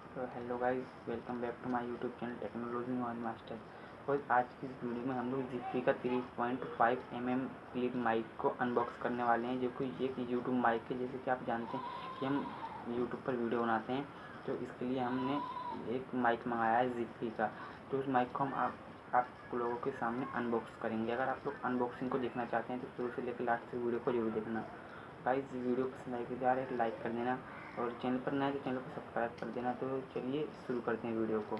तो hello guys, welcome back to my YouTube channel technology knowledge master. और आज की इस वीडियो में हम लोग जिप्पी का 3.5 mm क्लिप माइक को अनबॉक्स करने वाले हैं, जो कि एक यूट्यूब माइक है। जैसे कि आप जानते हैं कि हम यूट्यूब पर वीडियो बनाते हैं, तो इसके लिए हमने एक माइक मंगाया है जिप्पी का। तो उस माइक को हम आप लोगों के सामने अनबॉक्स करेंगे। अगर आप लोग अनबॉक्सिंग को देखना चाहते हैं तो शुरू से लेकर लास्ट तक वीडियो को जरूर देखना। गाइस, वीडियो पसंद आई तो यार एक लाइक कर देना, और चैनल पर नए तो चैनल को सब्सक्राइब कर देना। तो चलिए शुरू करते हैं वीडियो को।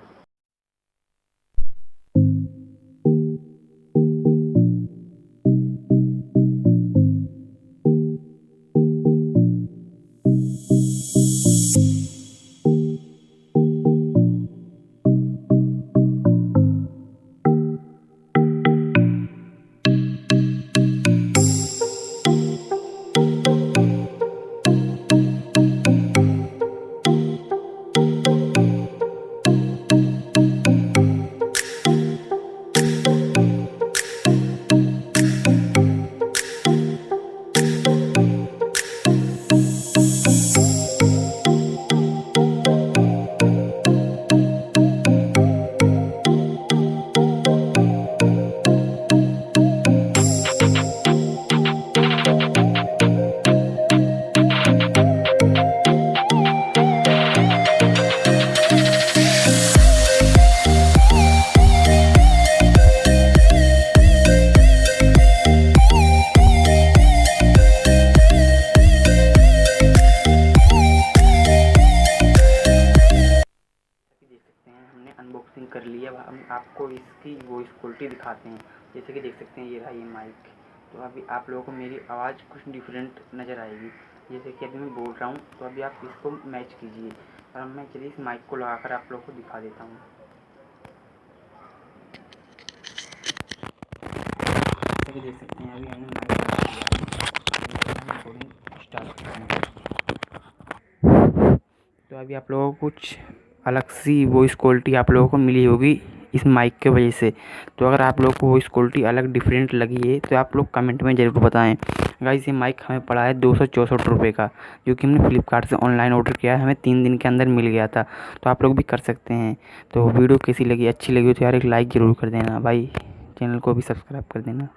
हमने अनबॉक्सिंग कर लिया। हम आपको इसकी वॉइस क्वालिटी दिखाते हैं। जैसे कि देख सकते हैं, ये रहा ये माइक। तो अभी आप लोगों को मेरी आवाज़ कुछ डिफरेंट नज़र आएगी। जैसे कि अभी मैं बोल रहा हूँ, तो अभी आप इसको मैच कीजिए। और मैं चलिए इस माइक को लगाकर आप लोगों को दिखा देता हूँ। जैसे कि देख सकते हैं, अभी हमने माइक लगा दिया। रिकॉर्डिंग स्टार्ट करते हैं। तो अभी आप लोगों को कुछ अलग सी वॉइस क्वालिटी आप लोगों को मिली होगी इस माइक के वजह से। तो अगर आप लोगों को वॉइस क्वालिटी अलग डिफरेंट लगी है तो आप लोग कमेंट में ज़रूर बताएं। गाइस, ये माइक हमें पड़ा है 264 रुपये का, जो कि हमने फ्लिपकार्ट से ऑनलाइन ऑर्डर किया है। हमें 3 दिन के अंदर मिल गया था। तो आप लोग भी कर सकते हैं। तो वीडियो कैसी लगी, अच्छी लगी हो तो यार एक लाइक ज़रूर कर देना भाई, चैनल को भी सब्सक्राइब कर देना।